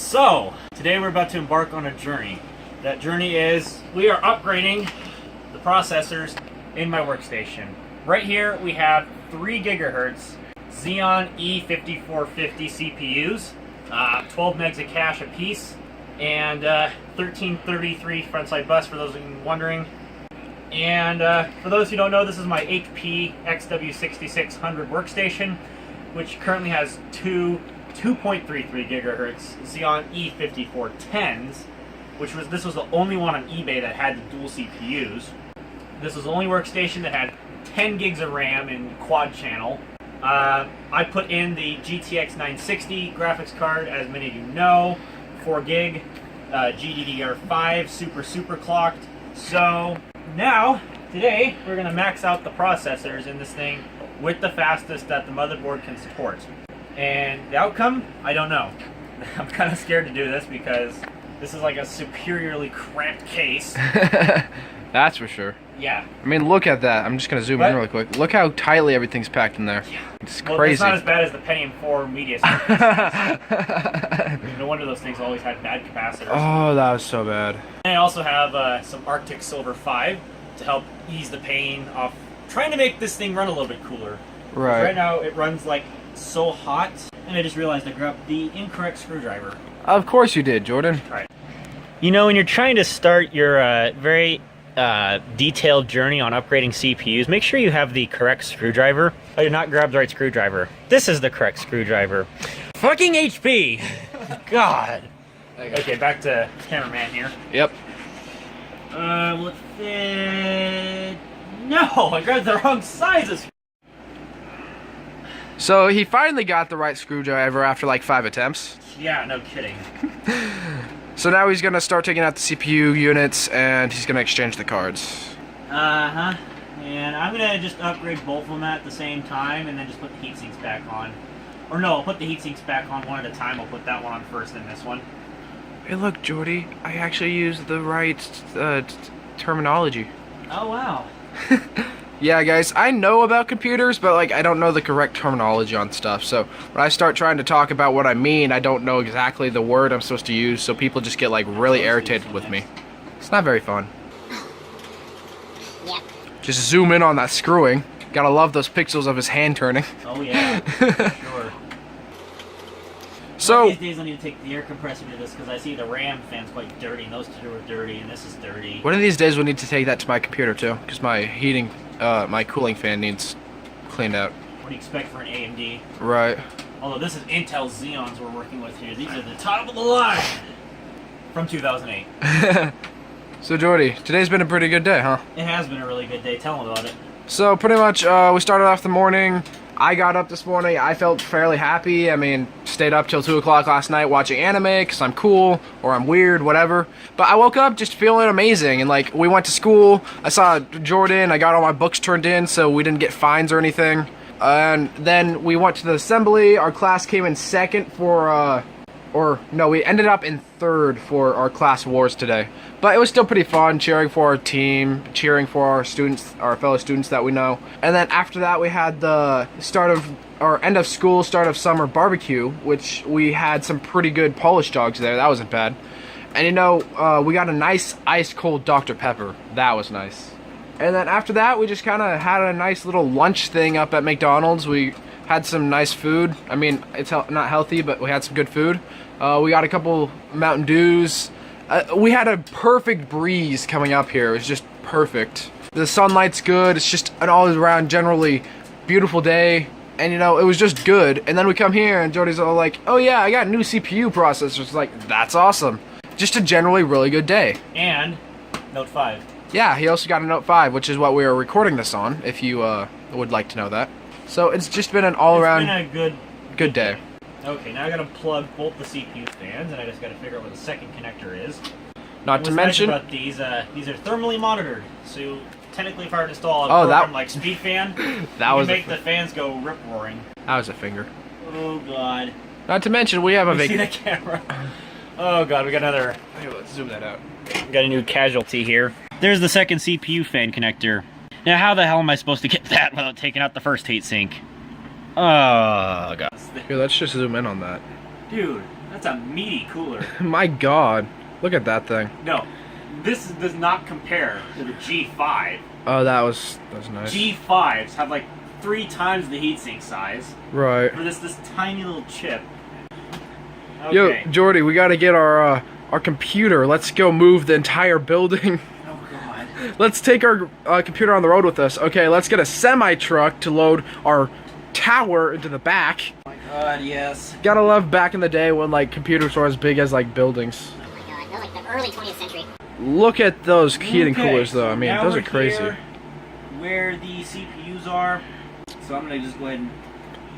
So, today we're about to embark on a journey. That journey is, we are upgrading the processors in my workstation. Right here we have 3 gigahertz Xeon E5450 CPUs, 12 megs of cache apiece, and 1333 frontside bus for those wondering. And for those who don't know, this is my HP XW6600 workstation, which currently has two 2.33 gigahertz Xeon E5410s, this was the only one on eBay that had the dual CPUs. This was the only workstation that had 10 gigs of RAM in quad channel. I put in the GTX 960 graphics card, as many of you know, 4 gig, GDDR5, super clocked. So now, today, we're going to max out the processors in this thing with the fastest that the motherboard can support. And the outcome, I don't know. I'm kind of scared to do this because this is like a superiorly cramped case. That's for sure. Yeah. I mean, look at that. I'm just going to zoom in really quick. Look how tightly everything's packed in there. Yeah. It's Well, crazy. it's not as bad as the Pentium 4 media No wonder those things always had bad capacitors. Oh, that was so bad. And I also have some Arctic Silver 5 to help ease the pain off trying to make this thing run a little bit cooler. Right. Right now it runs like so hot, and I just realized I grabbed the incorrect screwdriver. Of course you did, Jordan. Right. You know, when you're trying to start your very detailed journey on upgrading CPUs, make sure you have the correct screwdriver. I did not grab the right screwdriver. This is the correct screwdriver. Fucking HP! God! Okay, back to cameraman here. Yep. Will it fit? No! I grabbed the wrong sizes! So he finally got the right screwdriver after like 5 attempts. Yeah, no kidding. So now he's gonna start taking out the CPU units and he's gonna exchange the cards. Uh-huh. And I'm gonna just upgrade both of them at the same time and then just put the heat sinks back on. Or no, I'll put the heat sinks back on one at a time. I'll put that one on first, then this one. Hey look, Jordy, I actually used the right terminology. Oh, wow. Yeah, guys, I know about computers, but like I don't know the correct terminology on stuff. So when I start trying to talk about what I mean, I don't know exactly the word I'm supposed to use, so people just get like really irritated with me. It's not very fun. Yep. Just zoom in on that screwing. Gotta love those pixels of his hand turning. Oh, yeah. Sure. So these days I need to take the air compressor to this because I see the RAM fan's quite dirty, and those two are dirty, and this is dirty. one of these days we'll need to take that to my computer too, because my heating, my cooling fan needs cleaned out. What do you expect for an AMD? Right. Although this is Intel Xeons we're working with here. These are the top of the line from 2008. So Jordy, today's been a pretty good day, huh? It has been a really good day. Tell them about it. So pretty much we started off the morning. I got up this morning. I felt fairly happy. I mean, stayed up till 2 o'clock last night watching anime because I'm cool or I'm weird, whatever. But I woke up just feeling amazing. And like, we went to school. I saw Jordan. I got all my books turned in so we didn't get fines or anything. And then we went to the assembly. Our class came in second for, we ended up in third for our class wars today. But it was still pretty fun, cheering for our team, cheering for our students, our fellow students that we know. And then after that, we had the end of school, start of summer barbecue, which we had some pretty good Polish dogs there. That wasn't bad. And you know, we got a nice ice cold Dr. Pepper. That was nice. And then after that, we just kind of had a nice little lunch thing up at McDonald's. We had some nice food. I mean, it's not healthy, but we had some good food. We got a couple Mountain Dews. We had a perfect breeze coming up here. It was just perfect. The sunlight's good. It's just an all-around, generally beautiful day. And, you know, it was just good. And then we come here, and Jody's all like, oh, yeah, I got new CPU processors. It's like, that's awesome. Just a generally really good day. And Note 5. Yeah, he also got a Note 5, which is what we are recording this on, if you would like to know that. So it's just been an all-around It's been a good day. Okay, now I gotta plug both the CPU fans, and I just gotta figure out where the second connector is. Not to mention, about these are thermally monitored, so technically if I were to install a Oh, program like Speed Fan, that you was can make the fans go rip roaring. that was a finger. Oh god. Not to mention, we have a See the camera? Oh god, we got another. Here, let's zoom that out. We got a new casualty here. There's the second CPU fan connector. Now, how the hell am I supposed to get that without taking out the first heatsink? Oh god. Here, let's just zoom in on that. Dude, That's a meaty cooler. My God, look at that thing. No, this does not compare to the G5. Oh, that was nice. G5s have like 3 times the heatsink size. Right. For this tiny little chip. Okay. Yo, Jordy, we gotta get our computer. Let's go move the entire building. Oh God. Let's take our computer on the road with us. Okay, let's get a semi-truck to load our tower into the back. Oh my God, yes. Gotta love back in the day when like computers were as big as like buildings. Oh my God, that was like the early 20th century. Look at those heating Okay, coolers though. so I mean, now those are we're crazy. here where the CPUs are. So I'm gonna just go ahead and.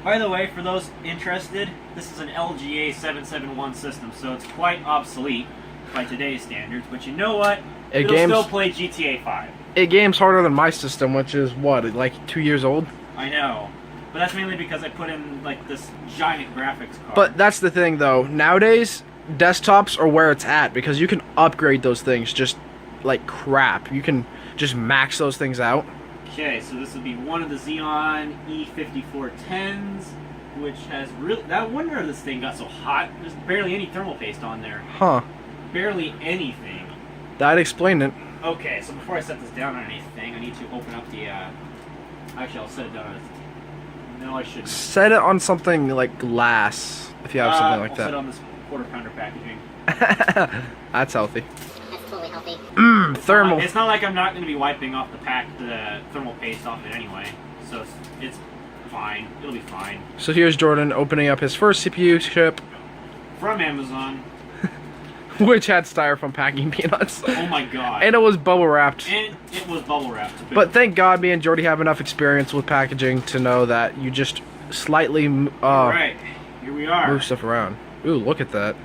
By the way, for those interested, this is an LGA 771 system, so it's quite obsolete by today's standards. But you know what? It'll still play GTA 5. It games harder than my system, which is what, like 2 years old. I know, but that's mainly because I put in like this giant graphics card. But that's the thing though. Nowadays, desktops are where it's at because you can upgrade those things just like crap. You can just max those things out. Okay, so this would be one of the Xeon E5410s, which has really. I wonder if this thing got so hot. There's barely any thermal paste on there. Huh. Barely anything. That'd explain it. Okay, so before I set this down on anything, I need to open up the. Actually, I'll set it down on. No, I shouldn't. Set it on something like glass if you have something like I'll that. set it on this quarter-pounder packaging. That's healthy. That's totally healthy. Thermal. It's not like I'm not going to be wiping off the thermal paste off it anyway, so it's fine. It'll be fine. So here's Jordan opening up his first CPU chip, From Amazon. which had styrofoam packing peanuts. Oh my God. And it was bubble wrapped. And it was bubble wrapped. But thank God me and Jordy have enough experience with packaging to know that you just slightly Alright, here we are. move stuff around. Ooh, look at that.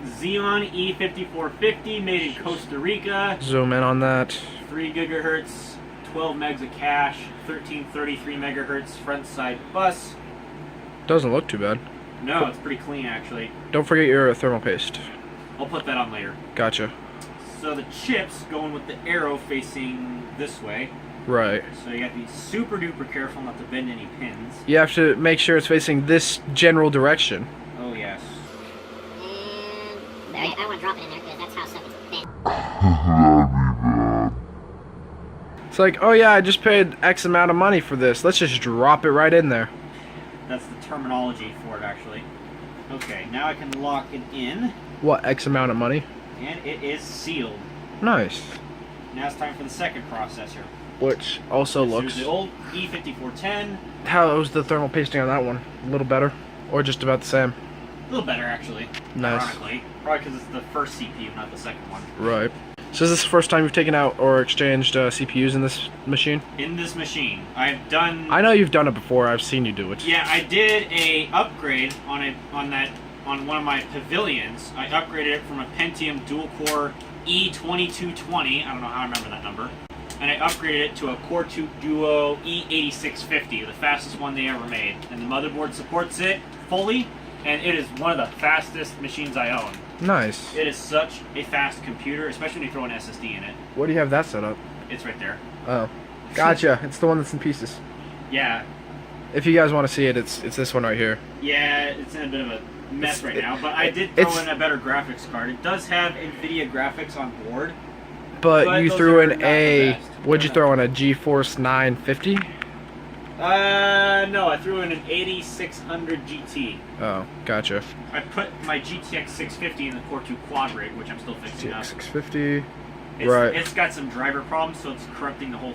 Xeon E5450 made in Costa Rica. Zoom in on that. 3 gigahertz, 12 megs of cache, 1333 megahertz front side bus. Doesn't look too bad. No, it's pretty clean actually. Don't forget your thermal paste. I'll put that on later. Gotcha. So the chips going with the arrow facing this way. Right. So you got to be super duper careful not to bend any pins. You have to make sure it's facing this general direction. Oh yes. And I want to drop it in there because that's how stuff is bent. It's like, oh yeah, I just paid X amount of money for this. Let's just drop it right in there. That's the terminology for it actually. Okay, now I can lock it in. What, X amount of money? And it is sealed. Nice. Now it's time for the second processor. Which also This looks... is the old E5410. How was the thermal pasting on that one? A little better? Or just about the same? A little better actually. Nice. Ironically. Probably because it's the first CPU, not the second one. Right. So is this the first time you've taken out or exchanged CPUs in this machine? In this machine, I've done. I know you've done it before. I've seen you do it. Yeah, I did a upgrade on one of my pavilions. I upgraded it from a Pentium dual-core E2220. I don't know how I remember that number. And I upgraded it to a Core 2 Duo E8650, the fastest one they ever made. And the motherboard supports it fully, and it is one of the fastest machines I own. Nice. It is such a fast computer, especially when you throw an SSD in it. Where do you have that set up? It's right there. Oh. Gotcha. It's the one that's in pieces. Yeah. If you guys want to see it, it's this one right here. Yeah, it's in a bit of a mess right now, but I did throw in a better graphics card. It does have NVIDIA graphics on board. But you those threw are in not the a... best. What'd you throw in, a GeForce 950? No, I threw in an 8600 GT. Oh, gotcha. I put my GTX 650 in the Core 2 Quad rig, which I'm still fixing up. GTX 650. It's, Right. It's got some driver problems, so it's corrupting the whole...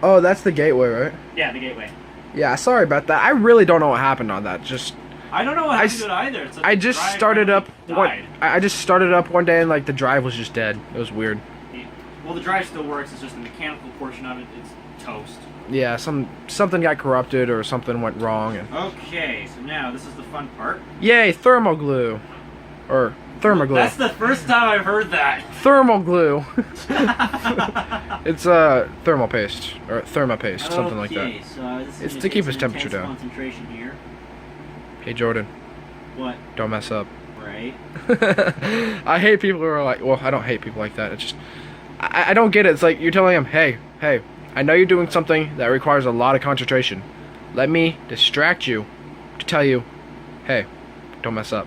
Oh, that's the gateway, right? Yeah, the gateway. Yeah, sorry about that. I really don't know what happened on that. Just... I don't know what happened to it either. It's I just drive started up died. I just started up one day and like the drive was just dead. It was weird. Well, the drive still works. It's just the mechanical portion of it is toast. Yeah, something got corrupted or something went wrong. And Okay, so now this is the fun part. yay, thermal glue, or thermoglue. That's the first time I've heard that. Thermal glue. It's thermal paste or thermopaste, something like that. Okay, so this is It's gonna to take keep his some temperature intense down. Concentration here. Hey Jordan, What? don't mess up. Right. I hate people who are like, well, I don't hate people like that. It's just, I don't get it. It's like you're telling them, hey, I know you're doing something that requires a lot of concentration. Let me distract you to tell you, hey, don't mess up.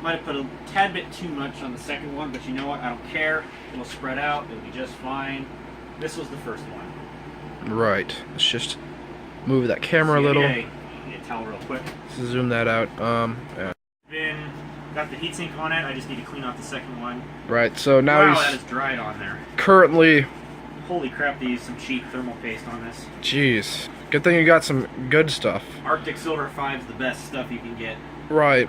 Might have put a tad bit too much on the second one, but you know what? I don't care. It'll spread out. It'll be just fine. This was the first one. Right. Let's just move that camera a little. Get a towel real quick. Zoom that out. Yeah. Got the heatsink on it. I just need to clean off the second one. Right. So now wow, he's that is dried on there. currently. Holy crap! They used some cheap thermal paste on this. Jeez. Good thing you got some good stuff. Arctic Silver 5's the best stuff you can get. Right.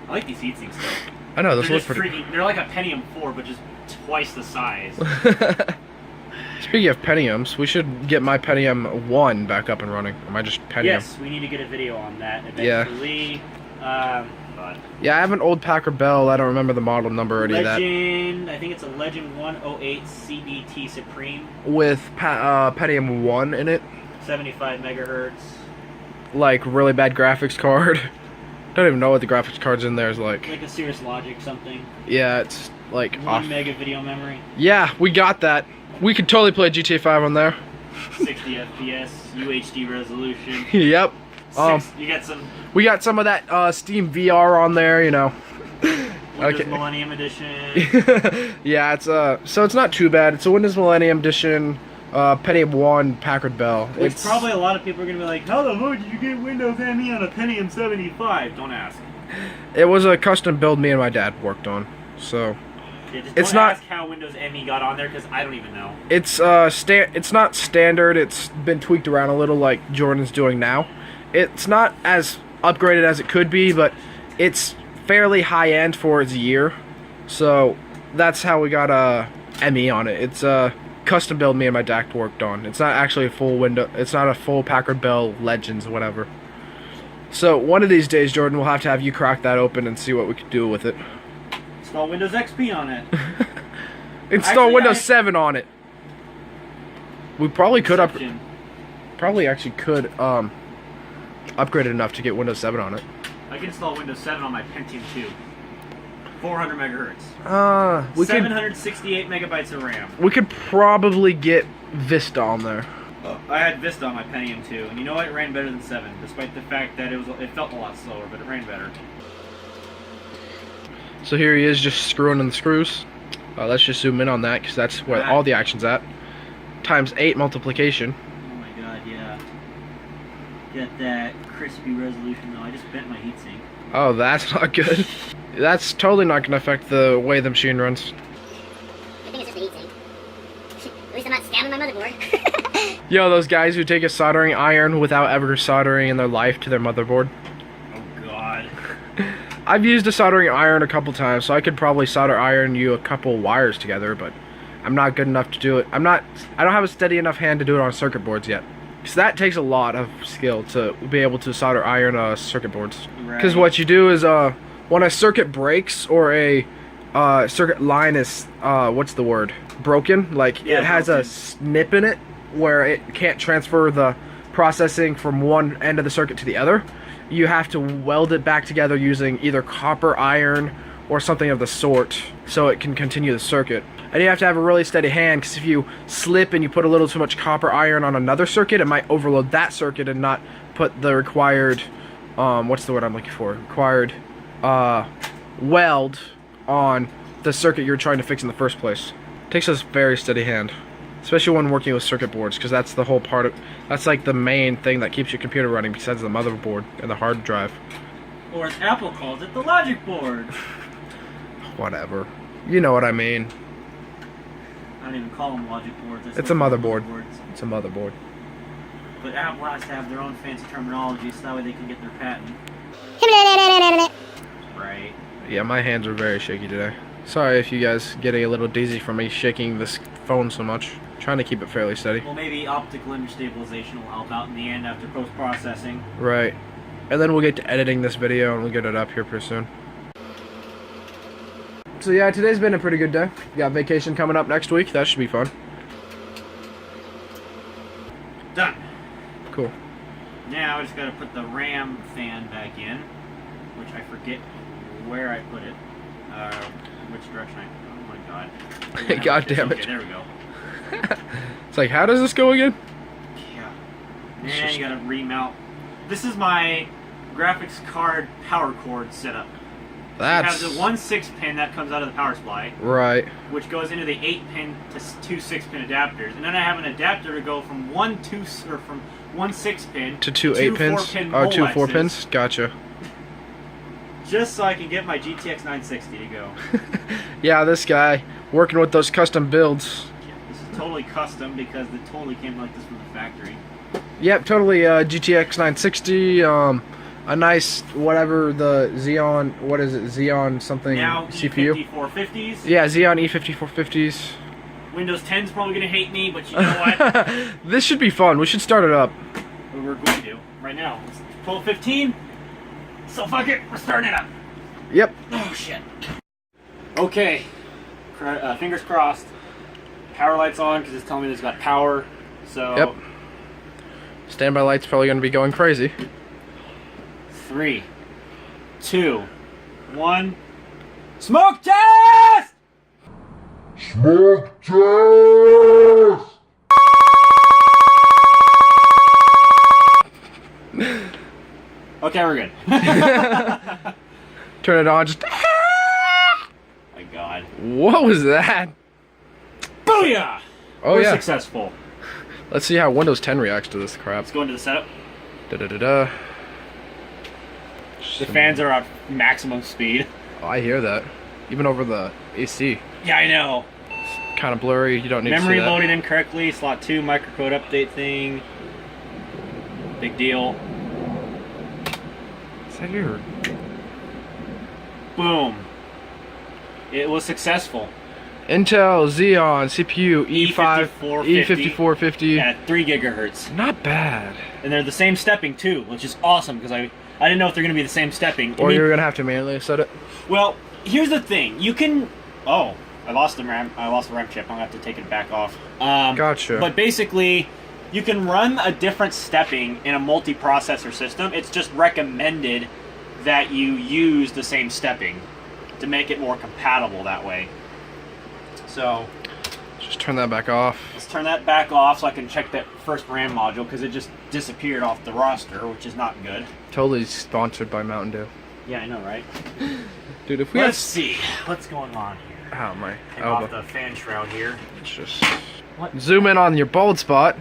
I like these heatsinks though. I know this They're looks just pretty. freaking. They're like a Pentium 4, but just twice the size. Speaking of Pentiums, we should get my Pentium 1 back up and running. Am I just Pentium? Yes, we need to get a video on that eventually. But Yeah, I have an old Packard Bell. I don't remember the model number or any of that. Legend, I think it's a Legend 108 CBT Supreme. With Pentium 1 in it. 75 megahertz. Like, really bad graphics card. Don't even know what the graphics card's in there is like. Like a Cirrus Logic something. Yeah, it's like 1 off. mega video memory. Yeah, we got that. We could totally play GTA 5 on there. 60 FPS, UHD resolution. Yep. You got some We got some of that Steam VR on there, you know. Windows Okay. Millennium Edition. Yeah, it's so it's not too bad. It's a Windows Millennium Edition, Pentium 1 Packard Bell. Which It's probably a lot of people are going to be like, how the hell did you get Windows ME on a Pentium 75? Don't ask. It was a custom build me and my dad worked on. So Yeah, just It's don't not- ask how Windows ME got on there because I don't even know. it's it's not standard. It's been tweaked around a little like Jordan's doing now. It's not as upgraded as it could be, but it's fairly high end for its year. So that's how we got a ME on it. It's a custom build me and my dad worked on. It's not actually a full window. It's not a full Packard Bell Legends or whatever. So one of these days, Jordan, we'll have to have you crack that open and see what we could do with it. Install Windows XP on it. Install Actually, Windows 7 on it. We probably could Exception. probably actually could upgrade it enough to get Windows 7 on it. I can install Windows 7 on my Pentium 2. 400 megahertz. We could 768 megabytes of RAM. we could probably get Vista on there. I had Vista on my Pentium 2, and you know what? It ran better than 7, despite the fact that it felt a lot slower, but it ran better. So here he is, just screwing in the screws. Let's just zoom in on that because that's where all the action's at. Times 8 multiplication. Oh my god, yeah. Got that crispy resolution though. I just bent my heatsink. Oh, that's not good. That's totally not going to affect the way the machine runs. I think it's just the heatsink. At least I'm not stabbing my motherboard. Yo, those guys who take a soldering iron without ever soldering in their life to their motherboard. Oh god. I've used a soldering iron a couple times, so I could probably solder iron you a couple wires together, but I'm not good enough to do it. I don't have a steady enough hand to do it on circuit boards yet. Because that takes a lot of skill to be able to solder iron circuit boards. Because Right. what you do is, when a circuit breaks or a circuit line is, what's the word? Broken? Like, Yeah, it has a broken. snip in it where it can't transfer the processing from one end of the circuit to the other. You have to weld it back together using either copper iron or something of the sort so it can continue the circuit. And you have to have a really steady hand because if you slip and you put a little too much copper iron on another circuit, it might overload that circuit and not put the required, what's the word I'm looking for? Required weld on the circuit you're trying to fix in the first place. It takes a very steady hand. Especially when working with circuit boards, because that's the whole part of, that's like the main thing that keeps your computer running besides the motherboard and the hard drive. Or as Apple calls it, the logic board. Whatever. You know what I mean. I don't even call them logic boards. It's a motherboard. Boards. It's a motherboard. But Apple has to have their own fancy terminology so that way they can get their patent. Right. Yeah, my hands are very shaky today. Sorry if you guys getting a little dizzy from me shaking this phone so much. Trying to keep it fairly steady. Well, maybe optical image stabilization will help out in the end after post-processing. Right. And then we'll get to editing this video and we'll get it up here pretty soon. So yeah, today's been a pretty good day. We got vacation coming up next week. That should be fun. Done. Cool. Now I just gotta put the RAM fan back in, which I forget where I put it. Which direction I... Oh my god. God damn it. Okay, there we go. It's like, how does this go again? Yeah. It's And just- you gotta remount. This is my graphics card power cord setup. That's You have the 1 6-pin that comes out of the power supply, right. which goes into the 8-pin to 2 6-pin adapters, and then I have an adapter to go from one 6-pin To two 8-pins. 4-pin Oh, two Molexes, 4-pins. Gotcha. just so I can get my GTX 960 to go. Yeah, this guy working with those custom builds. This is totally custom because it totally came like this from the factory. Yep, totally. GTX 960. A nice whatever the Xeon. What is it? Xeon something Now CPU. E5450s. Yeah, Xeon E5450s. Windows 10's probably gonna hate me, but you know what? This should be fun. We should start it up. We're going to right now. It's 12:15. So fuck it, we're starting it up. Yep. Oh shit. Okay. Fingers crossed. Power lights on because it's telling me there's got power. So. Yep. Standby light's probably going to be going crazy. 3, 2, 1. Smoke test! Smoke test! Okay, we're good. Turn it on. Just. My God. What was that? Booyah! Oh We're yeah. successful. Let's see how Windows 10 reacts to this crap. Let's go into the setup. Da da da da. The fans are at maximum speed. Oh, I hear that. Even over the AC. Yeah, I know. Kind of blurry. You don't need Memory to see that. loaded incorrectly. Slot 2 microcode update thing. Big deal. Is that your... Boom. It was successful. Intel Xeon CPU E5450 E5450. at 3 gigahertz. Not bad. And they're the same stepping too, which is awesome because I didn't know if they're going to be the same stepping. Or you're gonna have to manually set it. Well, here's the thing. You can... Oh, I lost the RAM. I lost the RAM chip. I'm going to have to take it back off. Gotcha. But basically, you can run a different stepping in a multi-processor system. It's just recommended that you use the same stepping to make it more compatible that way. So, Just turn that back off. let's turn that back off so I can check that first RAM module because it just disappeared off the roster, which is not good. Totally sponsored by Mountain Dew. Yeah, I know, right? Dude, if we Let's see what's going on here. Oh my Take off elbow. the fan shroud here. Let's just What? zoom in on your bald spot.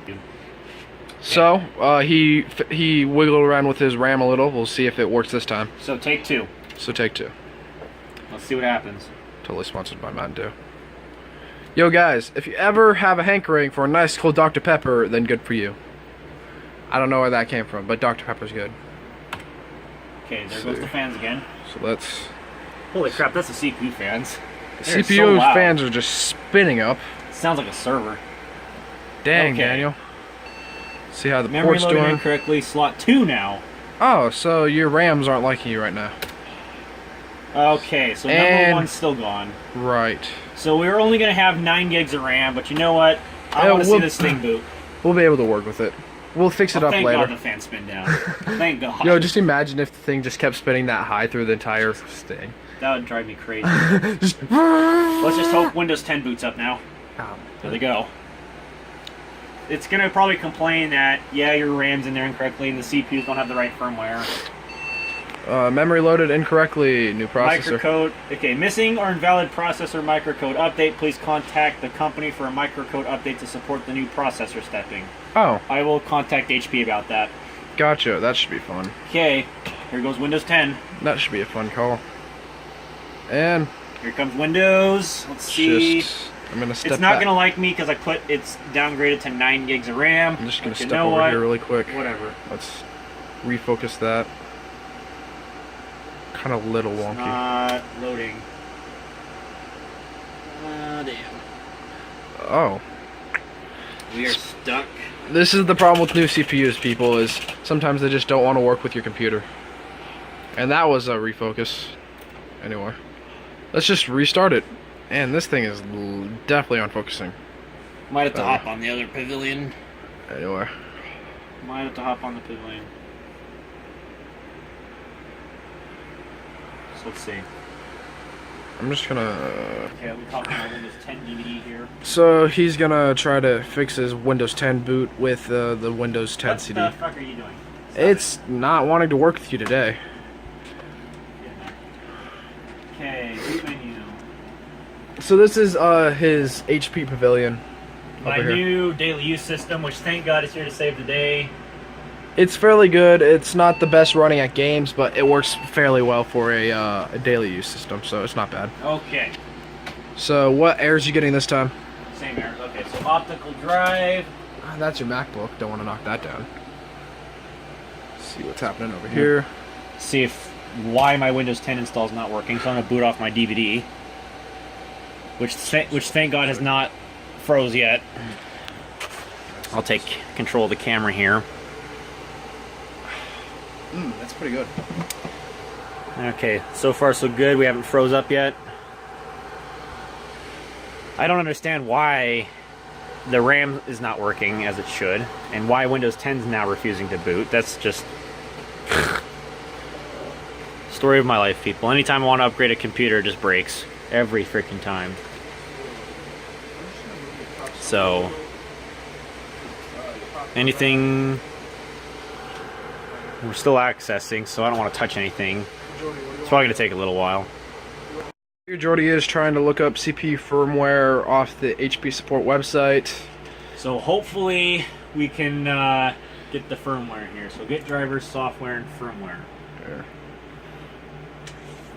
So, he wiggled around with his RAM a little. We'll see if it works this time. So take 2. So take 2. Let's see what happens. Totally sponsored by Mountain Dew. Yo guys, if you ever have a hankering for a nice cold Dr. Pepper, then good for you. I don't know where that came from, but Dr. Pepper's good. Okay, there goes the fans again. So let's... Holy crap, that's the CPU fans. They're so CPU loud. fans are just spinning up. Sounds like a server. Dang, Okay. Daniel. See how the Memory port's loaded doing. incorrectly. Slot 2 now. Oh, so your RAMs aren't liking you right now. Okay, so And- number 1's still gone. Right. So we were only going to have 9 gigs of RAM, but you know what? I want to see we'll- this thing boot. We'll be able to work with it. We'll fix it Oh, up thank later. God the fan spin down. Thank God. Yo, just imagine if the thing just kept spinning that high through the entire thing. That would drive me crazy. Just... Let's just hope Windows 10 boots up now. There they go. It's going to probably complain that, yeah, your RAM's in there incorrectly and the CPUs don't have the right firmware. Memory loaded incorrectly. New processor. Microcode. Okay, missing or invalid processor microcode update. Please contact the company for a microcode update to support the new processor stepping. Oh, I will contact HP about that. gotcha. That should be fun. Okay, here goes Windows 10. That should be a fun call. And Here comes Windows. Let's see. just... I'm gonna step It's not back. gonna like me because I put it's downgraded to 9 gigs of RAM. I'm just gonna But you step know over what? here really quick. Whatever. Let's refocus that. Kind of little wonky. Not loading. Damn. Oh. We are stuck. This is the problem with new CPUs, people, is sometimes they just don't want to work with your computer. And that was a refocus. Anyway. Let's just restart it. And this thing is definitely unfocusing. Might have to hop on the other pavilion. Anyway. Might have to hop on the pavilion. So let's see. I'm just gonna... Okay, we talking about Windows 10 DVD here. So he's gonna try to fix his Windows 10 boot with the Windows 10 What CD. the fuck are you doing? Stop It's not wanting to work with you today. it. Okay, boot menu. So this is his HP Pavilion. My over here. new daily use system, which thank God is here to save the day. It's fairly good. It's not the best running at games, but it works fairly well for a daily use system, so it's not bad. Okay. So what errors you getting this time? Same errors. Okay, so optical drive. Ah, that's your MacBook. Don't want to knock that down. See what's happening over here. See if why my Windows 10 install is not working. So I'm gonna boot off my DVD, which thank God has not froze yet. I'll take control of the camera here. That's pretty good. Okay, so far so good. We haven't froze up yet. I don't understand why the RAM is not working as it should, and why Windows 10 is now refusing to boot. That's just story of my life, people. Anytime I want to upgrade a computer, it just breaks every freaking time. So, anything. We're still accessing, so I don't want to touch anything. It's probably going to take a little while. Here Jordy is trying to look up CPU firmware off the HP support website. So hopefully we can get the firmware here. So get drivers, software, and firmware. There.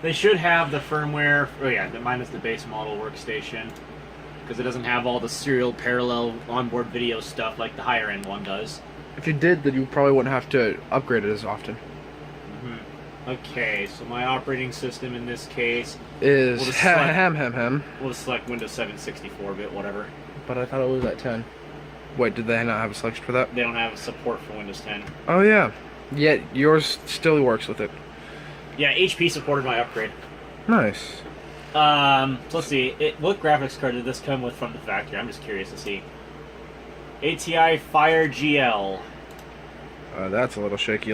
They should have the firmware. Oh yeah, minus the base model workstation, because it doesn't have all the serial parallel onboard video stuff like the higher end one does. If you did, then you probably wouldn't have to upgrade it as often. Okay, so my operating system in this case Is we'll just select- ham. we'll select Windows 7 64-bit, whatever. But I thought it was at 10. Wait, did they not have a selection for that? They don't have support for Windows 10. Oh yeah. Yet yours still works with it. Yeah, HP supported my upgrade. Nice. So let's see. What graphics card did this come with from the factory? I'm just curious to see. ATI Fire GL. That's a little shaky.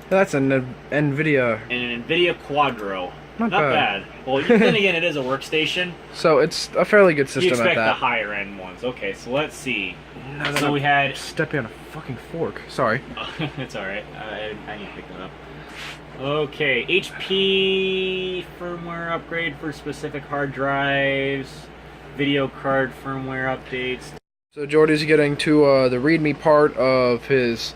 That's an NVIDIA. And an NVIDIA Quadro. Not bad. Well, then again, it is a workstation. So it's a fairly good You system expect at the that. higher end ones. Okay, so let's see. No, So we had. Stepping on a fucking fork. Sorry. It's alright. I need to pick that up. Okay, HP firmware upgrade for specific hard drives. Video card firmware updates. So Jordy's getting to the README part of his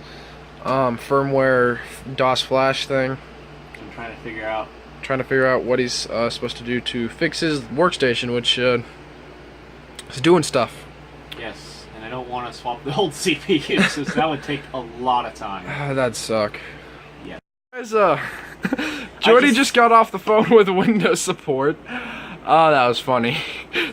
firmware DOS flash thing. I'm trying to figure out. Trying to figure out what he's supposed to do to fix his workstation, which is doing stuff. Yes, and I don't want to swap the old CPU, so that would take a lot of time. That'd suck. Yeah. Guys, Jordy just got off the phone with Windows support. Oh, that was funny.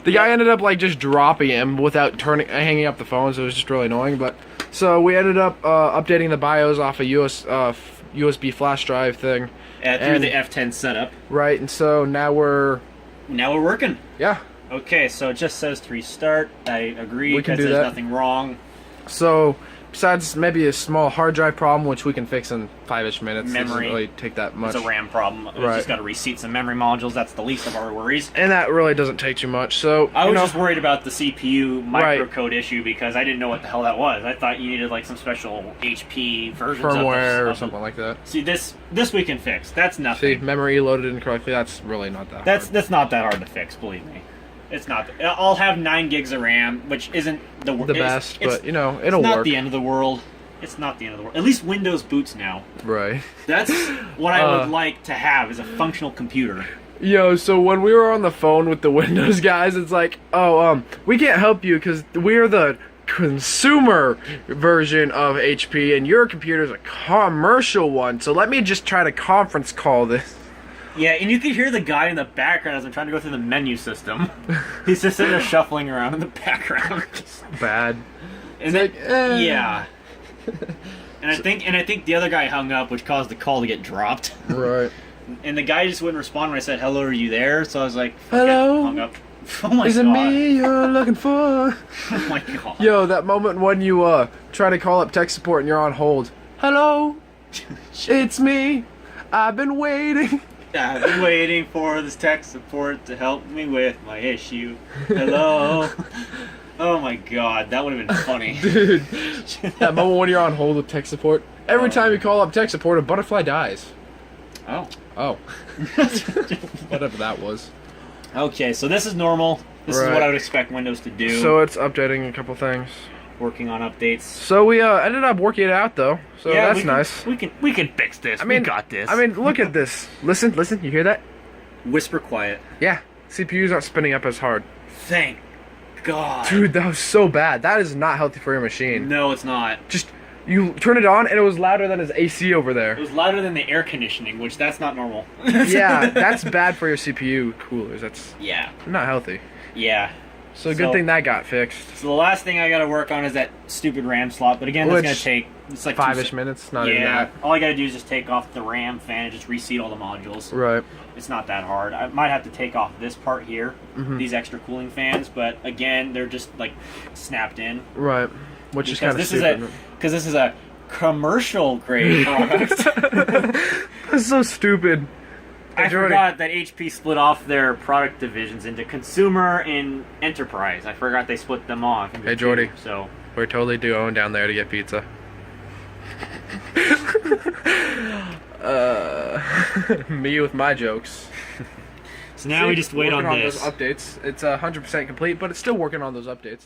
The guy ended up like just dropping him without hanging up the phone, so it was just really annoying. But so we ended up updating the BIOS off a USB flash drive thing. Through the F10 setup. Right, and so now we're working. Yeah. Okay, so it just says to restart. I agree We can because do there's that. nothing wrong. So besides maybe a small hard drive problem, which we can fix in 5-ish minutes, it doesn't Memory. really take that much. It's a RAM problem. We Right. just got to reseat some memory modules. That's the least of our worries. And that really doesn't take too much. So I you was know, just worried about the CPU Right. microcode issue because I didn't know what the hell that was. I thought you needed like some special HP versions firmware or of something like that. See, this we can fix. That's See, nothing. memory loaded incorrectly. That's really not that. That's not that hard to fix. Believe me, it's not. I'll have 9 gigs of RAM, which isn't the the best, but you know it'll it's not work. the end of the world. It's not the end of the world. At least Windows boots now. Right. That's what I would like to have is a functional computer. Yo, so when we were on the phone with the Windows guys, it's like, oh, we can't help you because we're the consumer version of HP and your computer's a commercial one. So let me just try to conference call this. Yeah, and you can hear the guy in the background as I'm trying to go through the menu system. He's just sitting there shuffling around in the background. Bad. And then, like, eh. yeah. And I think the other guy hung up, which caused the call to get dropped. Right. And the guy just wouldn't respond when I said, "Hello, are you there?" So I was like, "Fuck it," Hello? hung up. Oh my Is it god. me you're looking for? Oh my god. Yo, that moment when you try to call up tech support and you're on hold. Hello? It's me. I've been waiting. I've been waiting for this tech support to help me with my issue. Hello. Oh my god, that would have been funny. Dude, that moment when you're on hold with tech support. Every time you call up tech support, a butterfly dies. Oh. Oh. Whatever that was. Okay, so this is normal. This is Right. what I would expect Windows to do. So it's updating a couple things. Working on updates. So we ended up working it out though. So Yeah, that's nice. We can fix this. I mean, we got this. I mean, look at this. Listen, you hear that? whisper quiet. Yeah. CPU's not spinning up as hard. Thank God. Dude, that was so bad. That is not healthy for your machine. No, it's not. Just you turn it on and it was louder than his AC over It there. was louder than the air conditioning, which that's not normal. Yeah, that's bad for your CPU coolers. That's Yeah. not healthy. Yeah. So good thing that got fixed. So the last thing I got to work on is that stupid RAM slot. But again, that's Which, gonna take it's like 5-ish minutes, not even Yeah. that. All I got to do is just take off the RAM fan and just reseat all the modules. Right. It's not that hard. I might have to take off this part here, these extra cooling fans, but again, they're just like snapped in. Right. Which is kind of this stupid. because this is a commercial grade product. That's so stupid. I Hey, Jordy. forgot that HP split off their product divisions into consumer and enterprise. I forgot they split them off. into Hey, Jordy. two, So We're totally going down there to get pizza. Me with my jokes. now we just wait on Working this. those updates. It's 100% complete, but it's still working on those updates.